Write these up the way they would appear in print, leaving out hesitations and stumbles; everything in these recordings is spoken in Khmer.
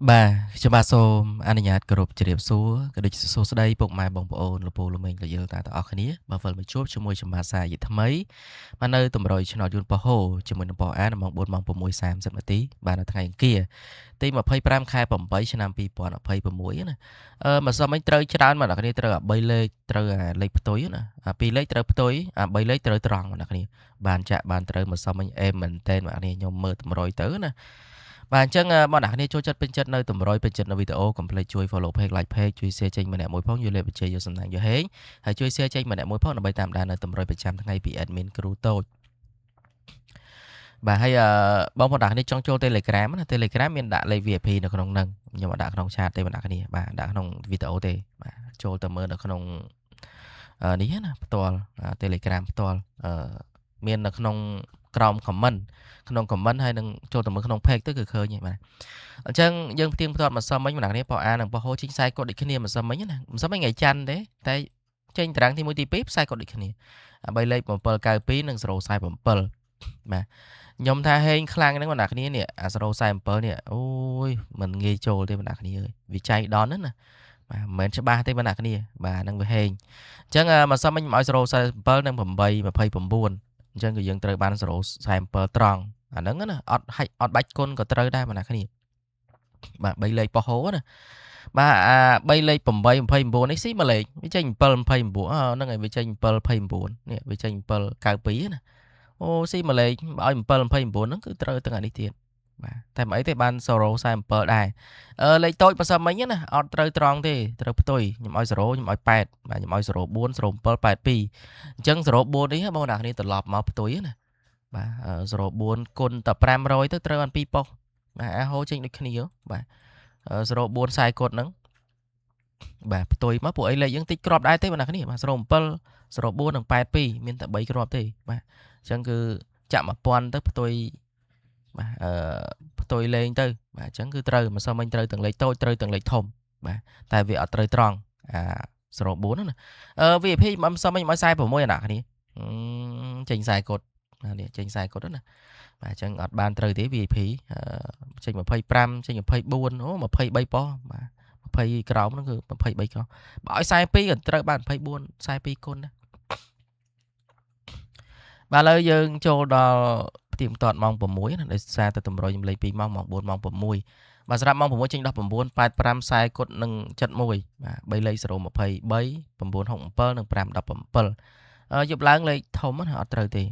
បាទខ្ញុំបាទសូមអនុញ្ញាតគោរពជម្រាបសួរក៏ដូចជាសួស្តីពុកម៉ែបងប្អូនលោកពូលោកមេងលោកយាយលោកតាទាំងអស់គ្នាបាទវិលមកជួបជាមួយខ្ញុំបាទសាយថ្មីបាទនៅតម្រុយឆ្នោតយន្តពហោជាមួយនឹងបងអានម៉ោង4ម៉ោង6:30នាទីបាទនៅថ្ងៃអង្គារទី25ខែ8ឆ្នាំ2026ណាម្សិលមិញត្រូវច្រើនមកអ្នកគ្នាត្រូវអា3លេខត្រូវអាលេខផ្ទុយណាអា2លេខត្រូវផ្ទុយអា3លេខត្រូវត្រង់មកអ្នកគ្នាបានចាក់បានត្រូវម្សិលមិញអេមមែនតើអ្នកគ្នាខ្ញុំមើលតម្រុយទៅណាបាទអញ្ចឹងបងប្អូនចូលចិត្តពេញចិត្តនៅតម្រុយពេញចិត្តនៅវីដេអូកុំភ្លេចជួយ follow page like page ជួយ share ចេញម្នាក់មួយផងយកលេខវិជ័យយកសំណាងយកហេងហើយជួយ share ចេញម្នាក់មួយផងដើម្បីតាមដាននៅតម្រុយប្រចាំថ្ងៃពី admin គ្រូតូចបាទហើយបងប្អូនចង់ចូល Telegram ណា Telegram មានដាក់លេខ VIP នៅក្នុងហ្នឹងខ្ញុំអត់ដាក់ក្នុង chat ទេបងប្អូនបាទដាក់ក្នុងវីដេអូទេបាទចូលទៅមើលនៅក្នុងនេះណាផ្ទាល់ Telegram ផ្ទាល់មាននៅក្នុងក្រោម comment ក្នុង comment ហើយនឹងចូលទៅមើលក្នុង page ទៅគឺឃើញហើយបាទអញ្ចឹងយើងផ្ទៀងផ្ទាត់ម្សិលមិញម្ដងនេះប៉អានិងប៉ហោជីងខ្សែកត់ដូចគ្នាម្សិលមិញណាម្សិលមិញថ្ងៃច័ន្ទទេតែចេញតារាងទី1ទី2ខ្សែកត់ដូចគ្នា3លេខ792និង047បាទខ្ញុំថាហេងខ្លាំងហ្នឹងបងប្អូនគ្នានេះអា047នេះអូយមិនងាយចូលទេបងប្អូនគ្នាអើយវាចៃដន់ណាបាទមិនមែនច្បាស់ទេបងប្អូនគ្នាបាទហ្នឹងវាហេងអញ្ចឹងម្សិលមិញខ្ញុំឲ្យ047និង829អញ្ចឹងគឺយើងត្រូវបាន047ត្រង់អាហ្នឹងណាអត់បាច់គុណក៏ត្រូវដែរបងប្អូនគ្នាបាទ3លេខប៉ហោណាបាទអា3លេខ8 29នេះស៊ីមួយលេខវាចេញ7 29ហ្នឹងហើយវាចេញ7 29នេះវាចេញ7 92ណាអូស៊ីមួយលេខឲ្យ7 29ហ្នឹងគឺត្រូវទាំងអានេះទៀតបាទតែមិនអីទេបាន047ដែរលេខតូចបើសិនមិញណាអត់ត្រូវត្រង់ទេត្រូវផ្ទុយខ្ញុំឲ្យ0ខ្ញុំឲ្យ8បាទខ្ញុំឲ្យ04 07 82អញ្ចឹង04នេះបងប្អូនគ្នាត្រឡប់មកផ្ទុយណាបាទ04គុណតែ500ទៅត្រូវបាន2ប៉ុសបាទអាហូចេញដូចគ្នាបាទ04ខ្សែកត់ហ្នឹងបាទផ្ទុយមកពួកអីលេខយើងតិចគ្រាប់ដែរទេបងប្អូនគ្នាបាទ07 04និង82មានតែ3គ្រាប់ទេបាទអញ្ចឹងគឺចាក់1000ទៅផ្ទុយបាទផ្ទុយលេងទៅបាទអញ្ចឹងគឺត្រូវម្សិលមិញត្រូវទាំងលេខតូចត្រូវទាំងលេខធំបាទតែវាអត់ត្រូវត្រង់អា04ហ្នឹងណាVIP ម្សិលមិញមក46អាអ្នកគ្នាចេញខ្សែកត់នេះចេញខ្សែកត់ណាបាទអញ្ចឹងអត់បានត្រូវទេ VIP ចេញ25ចេញ24អូ23ប៉ុបាទ20ក្រោមហ្នឹងគឺ23ក្រោមបើឲ្យ42ក៏ត្រូវបាន24 42គុណណាបាទឥឡូវយើងចូលដល់ផ្ទៀងផ្ទាត់ម៉ោង6ណាដោយសារតែតម្រុយខ្ញុំលេខ2ម៉ោង4ម៉ោង6បាទសម្រាប់ម៉ោង6ចេញ19 85 40គុតនិង71បាទ3លេខ023 967និង517យប់ឡើងលេខធំណាអត់ត្រូវទេ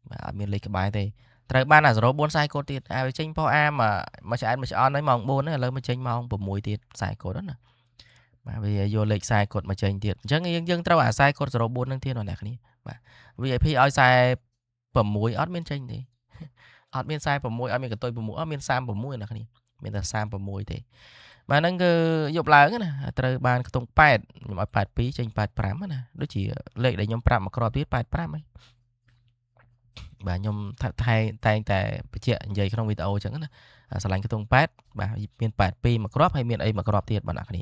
បាទអត់មានលេខក្បែរទេត្រូវបានអា04ខ្សែកូដទៀតវាចេញផុសអាមកឆ្អែតមកឆ្អន់ហើយម៉ោង4ហ្នឹងឥឡូវមកចេញម៉ោង6ទៀតខ្សែកូដណាបាទវាយកលេខខ្សែកូដមកចេញទៀតអញ្ចឹងយើងត្រូវអាខ្សែកូដ04ហ្នឹងទៀតអ្នកគ្នាបាទ VIP ឲ្យខ្សែ6អត់មានចេញទេអត់មានខ្សែ6អត់មានកតុយ6អត់មាន36អ្នកគ្នាមានតែ36ទេបាទហ្នឹងគឺយប់ឡើងណាត្រូវបានខ្ទង់8ខ្ញុំឲ្យ82ចេញ85ណាដូចជាលេខដែលខ្ញុំប្រាប់មកគ្រាប់ទៀត85ហីបាទខ្ញុំតែងតែបញ្ជាក់និយាយក្នុងវីដេអូអញ្ចឹងណាឆ្លាញ់ខ្ទង់8បាទមាន82មួយគ្រាប់ហើយមានអីមួយគ្រាប់ទៀតបងប្អូន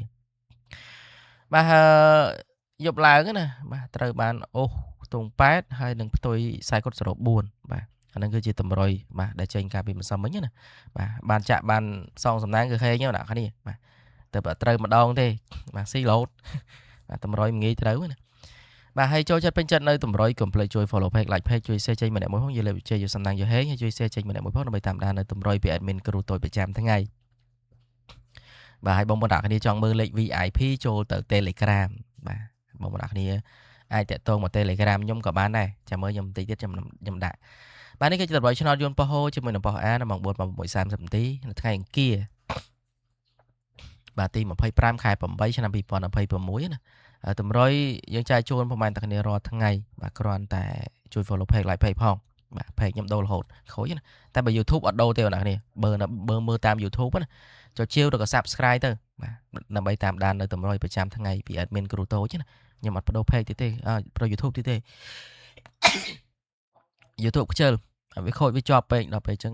បាទយប់ឡើងណាបាទត្រូវបានអូសខ្ទង់8ហើយនឹងផ្ទុយខ្សែកុដ04បាទអាហ្នឹងគឺជាតម្រុយបាទដែលចេញកាលពីម្សិលមិញណាបាទបានចាក់បានសងសំណាងគឺហេងណាគ្នាបាទតែបើត្រូវម្ដងទេបាទស៊ីឡូតបាទតម្រុយងាយត្រូវណាបាទហើយចូលចិត្តពេញចិត្តនៅតម្រុយកុំភ្លេចជួយ follow page like page ជួយ share ចេញម្នាក់មួយផងយកលេខវិជ័យយកសំណាងយកហេងហើយជួយ share ចេញម្នាក់មួយផងដើម្បីតាមដាននៅតម្រុយពី admin គ្រូតូចប្រចាំថ្ងៃបាទហើយបងប្អូនអ្នកគ្នាចង់មើលលេខ VIP ចូលទៅ Telegram បាទបងប្អូនអ្នកគ្នាអាចតាក់ទងមក Telegram ខ្ញុំក៏បានដែរចាំមើលខ្ញុំបន្តិចទៀតខ្ញុំដាក់បាទនេះគឺជាតម្រុយឆ្នោតយន្តប៉ហោជាមួយនឹងប៉ហអានៅម៉ោង4 6:30នាទីនៅថ្ងៃអង្គារបាទទី25ខែ8ឆ្នាំ2026ណាតម្រុយយើងចែកជូនប្រហែលតែគ្នារាល់ថ្ងៃបាទគ្រាន់តែជួយ follow page like page ផងបាទ page ខ្ញុំដូររហូតខូចណាតែបើ YouTube អត់ដូរទេបងប្អូនគ្នាបើមើលតាម YouTube ណាចុចជាវឬក៏ Subscribe ទៅបាទដើម្បីតាមដាននៅតម្រុយប្រចាំថ្ងៃពី admin គ្រូតូចណាខ្ញុំអត់បដូរ page ទៀតទេប្រ YouTube ទៀតទេ YouTube ខ្ជិលវាខូចវាជាប់ពេកដល់ពេលអញ្ចឹង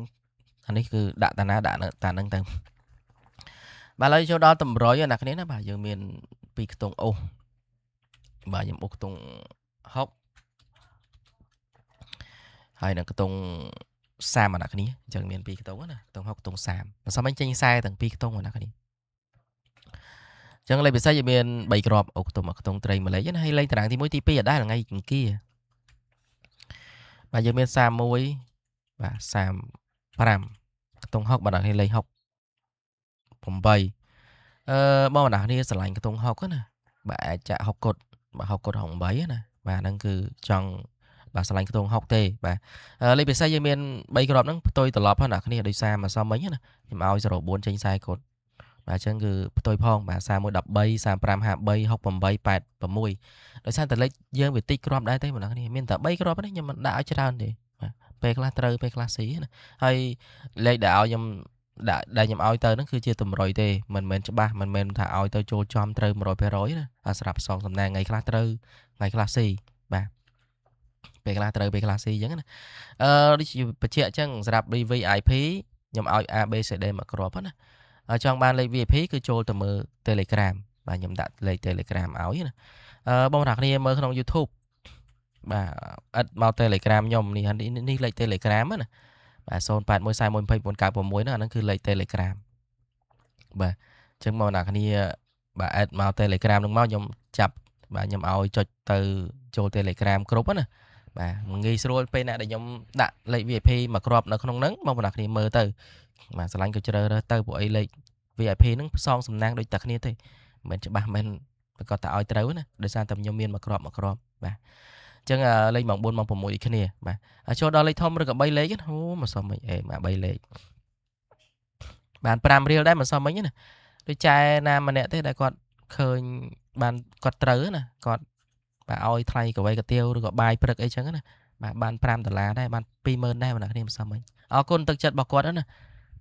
អានេះគឺដាក់តាណាដាក់តាហ្នឹងទៅបាទឥឡូវចូលដល់តម្រុយណាគ្នាណាបាទយើងមានពីខ្ទង់អូសបាទខ្ញុំអូសខ្ទង់60ហើយនឹងខ្ទង់ 30អ្នកគ្នាអញ្ចឹងមាន2ខ្ទង់ណាខ្ទង់6ខ្ទង់30បើសិនមិនចេញខ្សែទាំង2ខ្ទង់អ្នកគ្នាអញ្ចឹងលេខពិសេសយើងមាន3គ្រាប់អូខ្ទង់1ខ្ទង់ត្រី1លេខណាហើយលេខតារាងទី1ទី2អត់ដែរថ្ងៃអង្គារបាទយើងមាន31បាទ35ខ្ទង់6បាទអ្នកគ្នាលេខ6 8បងអ្នកគ្នាស្រឡាញ់ខ្ទង់6ណាបាទអាចចាក់6គុតបាទ6គុត68ណាបាទហ្នឹងគឺចង់បាទស្រឡាញ់ខ្ទង់6ទេបាទលេខពិសេសយើងមាន3គ្រាប់ហ្នឹងផ្ទុយត្រឡប់ហ្នឹងអ្នកគ្នាដោយសារមកសមមិញណាខ្ញុំឲ្យ04ចេញ40គុតបាទអញ្ចឹងគឺផ្ទុយផងបាទ31 13 35 53 68 86ដោយសារតែលេខយើងវាតិចគ្រាប់ដែរទេបងប្អូនគ្នាមានតែ3គ្រាប់ទេខ្ញុំមិនដាក់ឲ្យច្រើនទេបាទពេលខ្លះត្រូវពេលខ្លះស៊ីណាហើយលេខដែលឲ្យខ្ញុំដាក់ដែលខ្ញុំឲ្យទៅហ្នឹងគឺជាតម្រុយទេមិនមែនច្បាស់មិនមែនថាឲ្យទៅចូលចំត្រូវ 100% ណាសម្រាប់ផ្សងសំណាងថ្ងៃខ្លះត្រូវថ្ងៃខ្លះស៊ីបាទពេលខ្លះត្រូវពេលខ្លះស៊ីអញ្ចឹងណាដូចជាបញ្ជាក់អញ្ចឹងសម្រាប់ VVIP ខ្ញុំឲ្យ ABCD មួយគ្រាប់ណាចង់បានលេខ VIP គឺចូលទៅមើល Telegram បាទខ្ញុំដាក់លេខ Telegram ឲ្យណាបងប្អូនគ្នាមើលក្នុង YouTube បាទអត់មក Telegram ខ្ញុំនេះលេខ Telegram ណាបាទ0814124996ហ្នឹងអាហ្នឹងគឺលេខ Telegram បាទអញ្ចឹងបងប្អូនគ្នាបាទអេតមក Telegram ហ្នឹងមកខ្ញុំចាប់បាទខ្ញុំឲ្យចុចទៅចូល Telegram គ្រប់ណាបាទងាយស្រួលពេលណាដែលខ្ញុំដាក់លេខ VIP មួយគ្រាប់នៅក្នុងហ្នឹងបងប្អូនគ្នាមើលទៅបាទឆ្លាញ់ក៏ជ្រើសរើសទៅព្រោះអីលេខ VIP ហ្នឹងផ្សងសំណាងដូចតែគ្នាទេមិនច្បាស់មិនប្រកាសតែឲ្យត្រូវណាដោយសារតែខ្ញុំមានមួយគ្រាប់បាទអញ្ចឹងលេខម៉ោង4ម៉ោង6ដូចគ្នាបាទចូលដល់លេខធំឬក៏3លេខអូមកសុំមិញបាទ3លេខបាន5រៀលដែរមកសុំមិញណាដូចចែណាម្នាក់ទេដែលគាត់ឃើញបានគាត់ត្រូវណាគាត់បាទឲ្យថ្លៃកាវេកាទៀវឬក៏បាយព្រឹកអីចឹងណាបាទបាន$5ដែរបាន20000ដែរបងប្អូនគ្នាមកសុំមិញអរគុណទឹកចិត្តរបស់គាត់ណា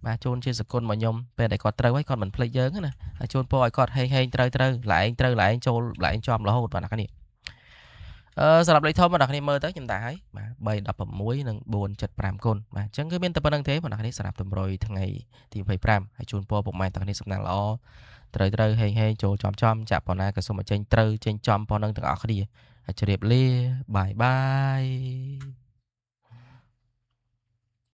បាទជូនជាសគុណមកខ្ញុំពេលដែលគាត់ត្រូវហើយគាត់មិនភ្លេចយើងណាហើយជូនពរឲ្យគាត់ហេងត្រូវឡើងឯងត្រូវឡើងឯងចូលឡើងឯងចំរហូតបងប្អូនគ្នាសម្រាប់លេខធំបងប្អូនគ្នាមើលទៅខ្ញុំដាក់ហើយបាទ316និង475គុណបាទអញ្ចឹងគឺមានតែប៉ុណ្្នឹងទេបងប្អូនគ្នាសម្រាប់តម្រុយថ្ងៃទី25ហើយជូនពរពុកម៉ែទាំងគ្នាសំណាងល្អត្រូវហេងចូលចំចាក់ប៉ុណ្ណាក៏សូមឲ្យចេញត្រូវចេញចំប៉ុណ្្នឹងទាំងអស់គ្នាហើយជម្រាបលាបាយ